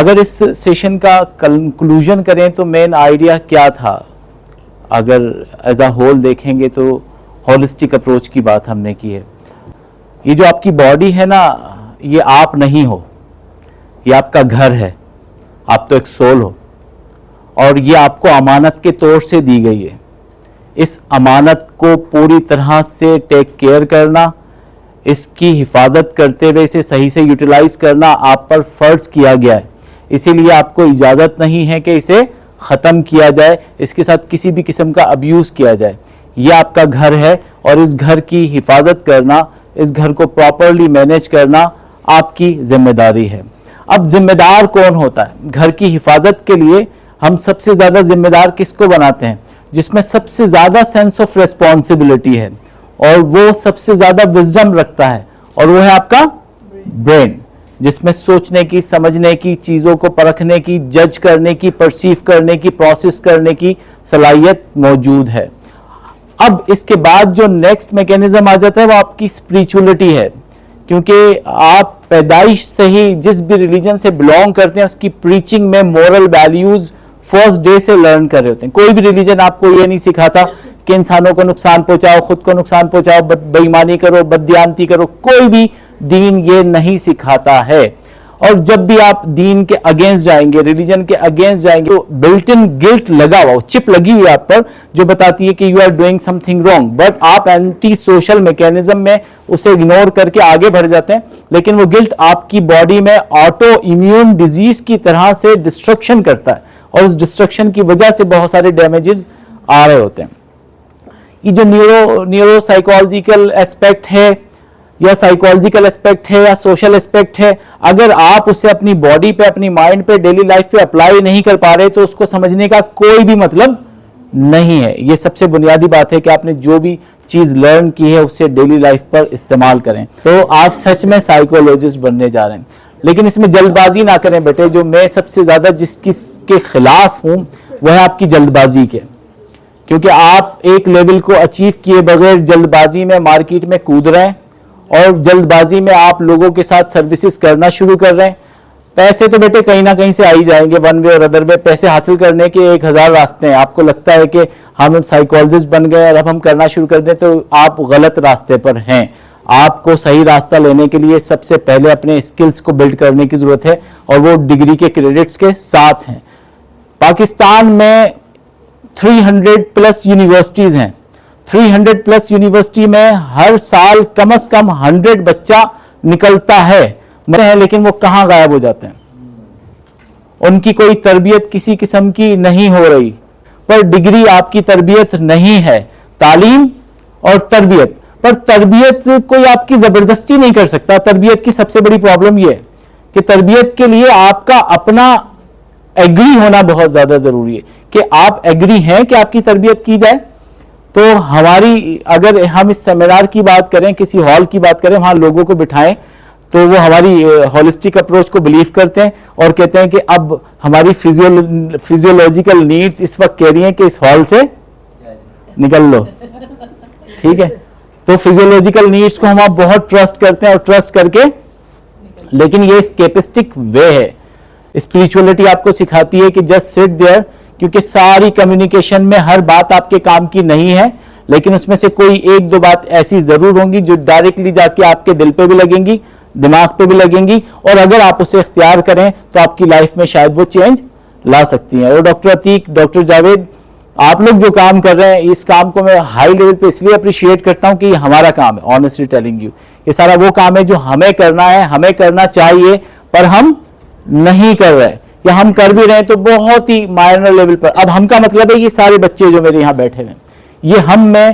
اگر اس سیشن کا کنکلوژن کریں تو مین آئیڈیا کیا تھا؟ اگر ایز اے ہول دیکھیں گے تو ہولسٹک اپروچ کی بات ہم نے کی ہے. یہ جو آپ کی باڈی ہے نا، یہ آپ نہیں ہو، یہ آپ کا گھر ہے. آپ تو ایک سول ہو اور یہ آپ کو امانت کے طور سے دی گئی ہے. اس امانت کو پوری طرح سے ٹیک کیئر کرنا، اس کی حفاظت کرتے ہوئے اسے صحیح سے یوٹیلائز کرنا آپ پر فرض کیا گیا ہے. اسی لیے آپ کو اجازت نہیں ہے کہ اسے ختم کیا جائے، اس کے ساتھ کسی بھی قسم کا ابیوز کیا جائے. یہ آپ کا گھر ہے اور اس گھر کی حفاظت کرنا، اس گھر کو پراپرلی مینیج کرنا آپ کی ذمہ داری ہے. اب ذمہ دار کون ہوتا ہے؟ گھر کی حفاظت کے لیے ہم سب سے زیادہ ذمہ دار کس کو بناتے ہیں؟ جس میں سب سے زیادہ سینس آف ریسپانسبلٹی ہے اور وہ سب سے زیادہ وزڈم رکھتا ہے، اور وہ ہے آپ کا برین، جس میں سوچنے کی، سمجھنے کی، چیزوں کو پرکھنے کی، جج کرنے کی، پرسیو کرنے کی، پروسیس کرنے کی صلاحیت موجود ہے. اب اس کے بعد جو نیکسٹ میکینزم آ جاتا ہے وہ آپ کی اسپریچولیٹی ہے، کیونکہ آپ پیدائش سے ہی جس بھی ریلیجن سے بلونگ کرتے ہیں اس کی پریچنگ میں مورل ویلیوز فرسٹ ڈے سے لرن کر رہے ہوتے ہیں. کوئی بھی ریلیجن آپ کو یہ نہیں سکھاتا کہ انسانوں کو نقصان پہنچاؤ، خود کو نقصان پہنچاؤ، بے ایمانی کرو، بددیانتی کرو. کوئی بھی دین یہ نہیں سکھاتا ہے. اور جب بھی آپ دین کے اگینسٹ جائیں گے، ریلیجن کے اگینسٹ جائیں گے، تو بلٹ ان گلٹ لگا ہوا، چپ لگی ہوئی آپ پر جو بتاتی ہے کہ you are doing something wrong, but آپ اینٹی سوشل میکینزم میں اسے اگنور کر کے آگے بڑھ جاتے ہیں. لیکن وہ گلٹ آپ کی باڈی میں آٹو امیون ڈیزیز کی طرح سے ڈسٹرکشن کرتا ہے، اور اس ڈسٹرکشن کی وجہ سے بہت سارے ڈیمیجز آ رہے ہوتے ہیں. یہ جو نیورو سائیکولوجیکل ایسپیکٹ ہے یا سائیکولوجیکل اسپیکٹ ہے یا سوشل اسپیکٹ ہے، اگر آپ اسے اپنی باڈی پہ، اپنی مائنڈ پہ، ڈیلی لائف پہ اپلائی نہیں کر پا رہے تو اس کو سمجھنے کا کوئی بھی مطلب نہیں ہے. یہ سب سے بنیادی بات ہے کہ آپ نے جو بھی چیز لرن کی ہے اسے ڈیلی لائف پر استعمال کریں. تو آپ سچ میں سائیکولوجسٹ بننے جا رہے ہیں. لیکن اس میں جلد بازی نہ کریں بیٹے. جو میں سب سے زیادہ جس کے خلاف ہوں وہ ہے آپ کی جلد بازی کے، کیونکہ آپ ایک لیول کو اچیو کیے بغیر جلد بازی میں مارکیٹ میں کود رہے ہیں، اور جلد بازی میں آپ لوگوں کے ساتھ سروسز کرنا شروع کر رہے ہیں. پیسے تو بیٹے کہیں نہ کہیں سے آ ہی جائیں گے، ون وے اور ادر وے. پیسے حاصل کرنے کے 1000 راستے ہیں. آپ کو لگتا ہے کہ ہم سائیکولوجسٹ بن گئے اور اب ہم کرنا شروع کر دیں، تو آپ غلط راستے پر ہیں. آپ کو صحیح راستہ لینے کے لیے سب سے پہلے اپنے اسکلز کو بلڈ کرنے کی ضرورت ہے، اور وہ ڈگری کے کریڈٹس کے ساتھ ہیں. پاکستان میں 300 پلس یونیورسٹیز ہیں. 300 پلس یونیورسٹی میں ہر سال کم از کم 100 بچہ نکلتا ہے، لیکن وہ کہاں غائب ہو جاتے ہیں؟ ان کی کوئی تربیت کسی قسم کی نہیں ہو رہی. پر ڈگری آپ کی تربیت نہیں ہے. تعلیم اور تربیت، پر تربیت کوئی آپ کی زبردستی نہیں کر سکتا. تربیت کی سب سے بڑی پرابلم یہ ہے کہ تربیت کے لیے آپ کا اپنا ایگری ہونا بہت زیادہ ضروری ہے، کہ آپ ایگری ہیں کہ آپ کی تربیت کی جائے. تو ہماری، اگر ہم اس سیمینار کی بات کریں، کسی ہال کی بات کریں، وہاں لوگوں کو بٹھائیں، تو وہ ہماری ہولسٹک اپروچ کو بلیو کرتے ہیں اور کہتے ہیں کہ اب ہماری فیزیولوجیکل نیڈز اس وقت کہہ رہی ہیں کہ اس ہال سے نکل لو. ٹھیک ہے، تو فیزیولوجیکل نیڈز کو ہم آپ بہت ٹرسٹ کرتے ہیں، اور ٹرسٹ کر کے، لیکن یہ اسکیپسٹک وے ہے. اسپریچولیٹی آپ کو سکھاتی ہے کہ جسٹ سٹ دیئر، کیونکہ ساری کمیونیکیشن میں ہر بات آپ کے کام کی نہیں ہے، لیکن اس میں سے کوئی ایک دو بات ایسی ضرور ہوں گی جو ڈائریکٹلی جا کے آپ کے دل پہ بھی لگیں گی، دماغ پہ بھی لگیں گی، اور اگر آپ اسے اختیار کریں تو آپ کی لائف میں شاید وہ چینج لا سکتی ہیں. اور ڈاکٹر عتیق، ڈاکٹر جاوید، آپ لوگ جو کام کر رہے ہیں، اس کام کو میں ہائی لیول پہ اس لیے اپریشیٹ کرتا ہوں کہ یہ ہمارا کام ہے. آنیسٹلی ٹیلنگ یو، یہ سارا وہ کام ہے جو ہمیں کرنا ہے، ہمیں کرنا چاہیے، پر ہم نہیں کر رہے، یا ہم کر بھی رہے ہیں تو بہت ہی مائنر لیول پر. اب ہم کا مطلب ہے یہ سارے بچے جو میرے یہاں بیٹھے ہیں، یہ ہم میں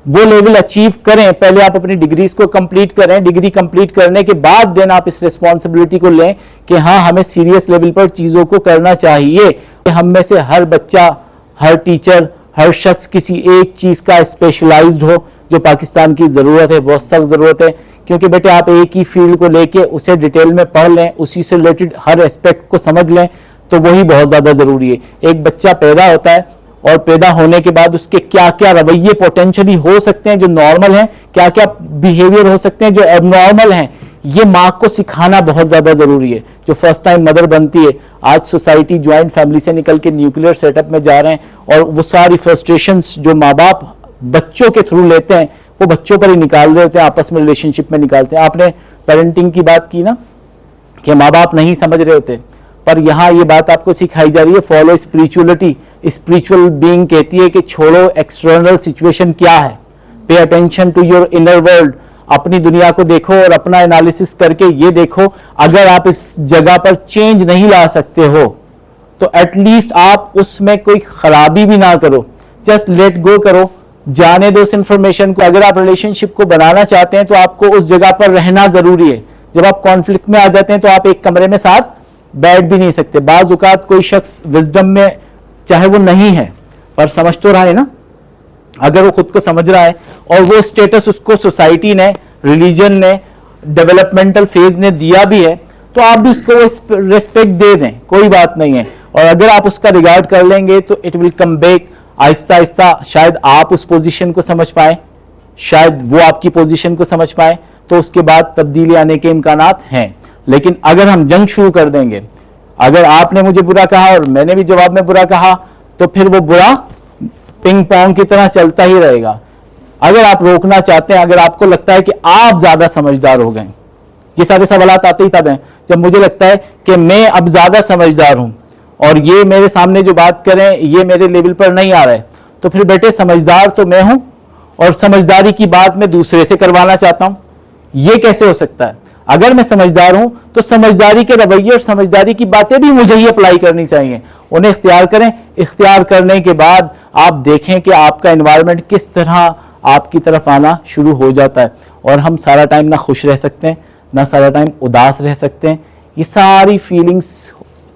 وہ لیول اچیو کریں. پہلے آپ اپنی ڈگریز کو کمپلیٹ کریں. ڈگری کمپلیٹ کرنے کے بعد دین آپ اس ریسپانسبلٹی کو لیں کہ ہاں ہمیں سیریس لیول پر چیزوں کو کرنا چاہیے. ہم میں سے ہر بچہ، ہر ٹیچر، ہر شخص کسی ایک چیز کا اسپیشلائزڈ ہو، جو پاکستان کی ضرورت ہے، بہت سخت ضرورت ہے. کیونکہ بیٹے آپ ایک ہی فیلڈ کو لے کے اسے ڈیٹیل میں پڑھ لیں، اسی سے ریلیٹڈ ہر اسپیکٹ کو سمجھ لیں، تو وہی بہت زیادہ ضروری ہے. ایک بچہ پیدا ہوتا ہے، اور پیدا ہونے کے بعد اس کے کیا کیا رویے پوٹینشلی ہو سکتے ہیں جو نارمل ہیں، کیا کیا بیہیویئر ہو سکتے ہیں جو اب نارمل ہیں، یہ ماں کو سکھانا بہت زیادہ ضروری ہے جو فرسٹ ٹائم مدر بنتی ہے. آج سوسائٹی جوائنٹ فیملی سے نکل کے نیوکلیر سیٹ اپ میں جا رہے ہیں اور وہ ساری فرسٹریشنز جو ماں باپ بچوں کے تھرو لیتے ہیں وہ بچوں پر ہی نکال رہے ہوتے ہیں, آپس میں ریلیشن شپ میں نکالتے ہیں. آپ نے پیرنٹنگ کی بات کی نا کہ ماں باپ نہیں سمجھ رہے ہوتے, پر یہاں یہ بات آپ کو سکھائی جا رہی ہے فالو اسپریچولیٹی. اسپریچول بینگ کہتی ہے کہ چھوڑو ایکسٹرنل سچویشن کیا ہے, pay attention to your inner world. اپنی دنیا کو دیکھو اور اپنا انالیسس کر کے یہ دیکھو اگر آپ اس جگہ پر چینج نہیں لا سکتے ہو تو ایٹ لیسٹ آپ اس میں کوئی خرابی بھی نہ کرو, جسٹ لیٹ گو کرو, جانے دو اس انفارمیشن کو. اگر آپ ریلیشن شپ کو بنانا چاہتے ہیں تو آپ کو اس جگہ پر رہنا ضروری ہے. جب آپ کانفلکٹ میں آ جاتے ہیں تو آپ ایک کمرے میں ساتھ بیٹھ بھی نہیں سکتے. بعض اوقات کوئی شخص وزڈم میں چاہے وہ نہیں ہے پر سمجھ تو رہا ہے نا, اگر وہ خود کو سمجھ رہا ہے اور وہ اسٹیٹس اس کو سوسائٹی نے, ریلیجن نے, ڈیولپمنٹل فیز نے دیا بھی ہے تو آپ بھی اس کو ریسپیکٹ دے دیں, کوئی بات نہیں ہے. اور اگر آپ اس کا ریگارڈ کر لیں گے تو اٹ ول کم بیک. آہستہ آہستہ شاید آپ اس پوزیشن کو سمجھ پائیں, شاید وہ آپ کی پوزیشن کو سمجھ پائیں, تو اس کے بعد تبدیلی آنے کے امکانات ہیں. لیکن اگر ہم جنگ شروع کر دیں گے, اگر آپ نے مجھے برا کہا اور میں نے بھی جواب میں برا کہا تو پھر وہ برا پنگ پونگ کی طرح چلتا ہی رہے گا. اگر آپ روکنا چاہتے ہیں, اگر آپ کو لگتا ہے کہ آپ زیادہ سمجھدار ہو گئے, یہ سارے سوالات آتے ہی تب ہیں جب مجھے لگتا ہے کہ میں اب زیادہ سمجھدار ہوں اور یہ میرے سامنے جو بات کریں یہ میرے لیول پر نہیں آ رہا ہے, تو پھر بیٹے سمجھدار تو میں ہوں اور سمجھداری کی بات میں دوسرے سے کروانا چاہتا ہوں. یہ کیسے ہو سکتا ہے؟ اگر میں سمجھدار ہوں تو سمجھداری کے رویے اور سمجھداری کی باتیں بھی مجھے ہی اپلائی کرنی چاہیے. انہیں اختیار کریں. اختیار کرنے کے بعد آپ دیکھیں کہ آپ کا انوائرمنٹ کس طرح آپ کی طرف آنا شروع ہو جاتا ہے. اور ہم سارا ٹائم نہ خوش رہ سکتے ہیں نہ سارا ٹائم اداس رہ سکتے ہیں. یہ ساری feelings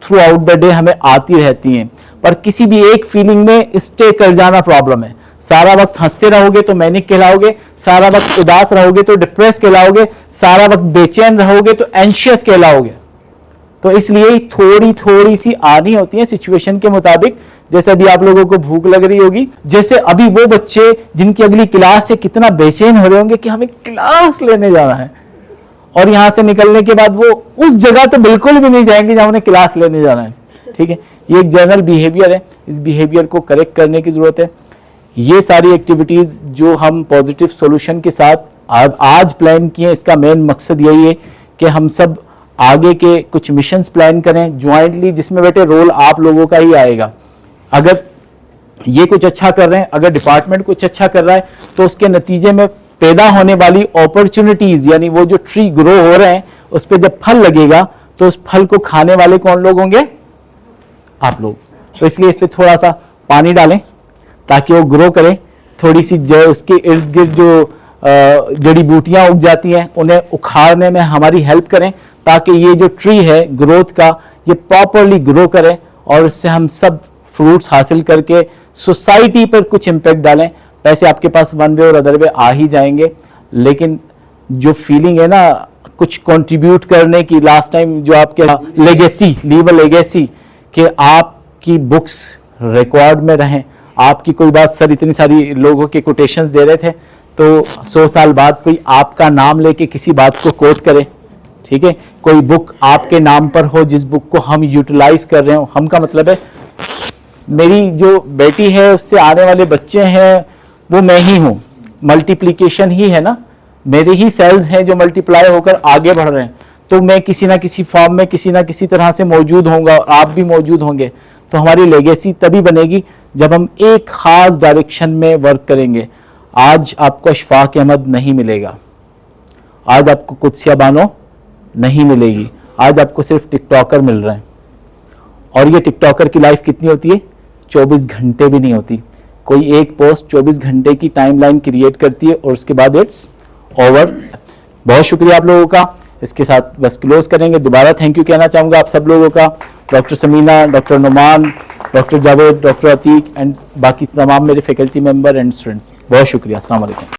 through out the day ہمیں آتی رہتی ہیں, پر کسی بھی ایک فیلنگ میں اسٹے کر جانا پرابلم ہے. سارا وقت ہنستے رہو گے تو مینک کہلاؤ گے, سارا وقت اداس رہو گے تو ڈپریس کہلاؤ گے, سارا وقت بے چین رہو گے تو اینشیس کہلاؤ گے. تو اس لیے تھوڑی سی آنی ہوتی ہے سچویشن کے مطابق. جیسے ابھی آپ لوگوں کو بھوک لگ رہی ہوگی, جیسے ابھی وہ بچے جن کی اگلی کلاس سے کتنا بے چین ہو رہے ہوں گے کہ ہمیں کلاس لینے جانا ہے, اور یہاں سے نکلنے کے بعد وہ اس جگہ تو بالکل بھی نہیں جائیں گے جہاں انہیں کلاس لینے جانا ہے. ٹھیک ہے, یہ ایک جنرل بیہیویئر ہے, اس بیہیویئر کو کریکٹ کرنے کی ضرورت ہے. یہ ساری ایکٹیویٹیز جو ہم پازیٹیو سولوشن کے ساتھ آج پلان کیے, اس کا مین مقصد یہی ہے کہ ہم سب آگے کے کچھ مشنز پلان کریں جوائنٹلی, جس میں بیٹے رول آپ لوگوں کا ہی آئے گا. اگر یہ کچھ اچھا کر رہے ہیں, اگر ڈپارٹمنٹ کچھ اچھا کر رہا ہے تو اس کے نتیجے میں پیدا ہونے والی اپرچونٹیز, یعنی وہ جو ٹری گرو ہو رہے ہیں اس پہ جب پھل لگے گا تو اس پھل کو کھانے والے کون لوگ ہوں گے؟ آپ لوگ. تو اس لیے اس پہ تھوڑا سا پانی ڈالیں تاکہ وہ گرو کرے. تھوڑی سی اس کے ارد گرد جو جڑی بوٹیاں اگ جاتی ہیں انہیں اکھاڑنے میں ہماری ہیلپ کریں تاکہ یہ جو ٹری ہے گروتھ کا یہ پراپرلی گرو کرے اور اس سے ہم سب فروٹس حاصل کر کے سوسائٹی پر کچھ امپیکٹ ڈالیں. پیسے آپ کے پاس ون وے اور ادر وے آ ہی جائیں گے, لیکن جو فیلنگ ہے نا کچھ کنٹریبیوٹ کرنے کی, لاسٹ ٹائم جو آپ کے لیگیسی, لیو اے لیگیسی, کہ آپ کی بکس ریکارڈ میں رہیں. آپ کی کوئی بات, سر اتنی ساری لوگوں کے کوٹیشنز دے رہے تھے تو 100 سال بعد کوئی آپ کا نام لے کے کسی بات کو کوٹ کرے. ٹھیک ہے, کوئی بک آپ کے نام پر ہو جس بک کو ہم یوٹیلائز کر رہے ہوں. ہم کا مطلب ہے میری جو بیٹی ہے اس سے آنے والے بچے ہیں وہ میں ہی ہوں, ملٹیپلیکیشن ہی ہے نا, میرے ہی سیلز ہیں جو ملٹیپلائی ہو کر آگے بڑھ رہے ہیں. تو میں کسی نہ کسی فارم میں کسی نہ کسی طرح سے موجود ہوں گا اور آپ بھی موجود ہوں گے. تو ہماری لیگیسی تبھی بنے گی جب ہم ایک خاص ڈائریکشن میں ورک کریں گے. آج آپ کو اشفاق احمد نہیں ملے گا, آج آپ کو قدسیہ بانو نہیں ملے گی, آج آپ کو صرف ٹک ٹاکر مل رہے ہیں. اور یہ ٹک ٹاکر کی لائف کتنی ہوتی ہے؟ 24 گھنٹے بھی نہیں ہوتی. کوئی ایک پوسٹ 24 گھنٹے کی ٹائم لائن کریٹ کرتی ہے اور اس کے بعد اٹس اوور. بہت شکریہ آپ لوگوں کا. اس کے ساتھ بس کلوز کریں گے. دوبارہ تھینک یو کہنا چاہوں گا آپ سب لوگوں کا, doctor Samina, doctor Noman, doctor Javed, doctor Atiq and باقی تمام میرے فیکلٹی ممبر اینڈ اسٹوڈنٹس. بہت شکریہ. السلام علیکم.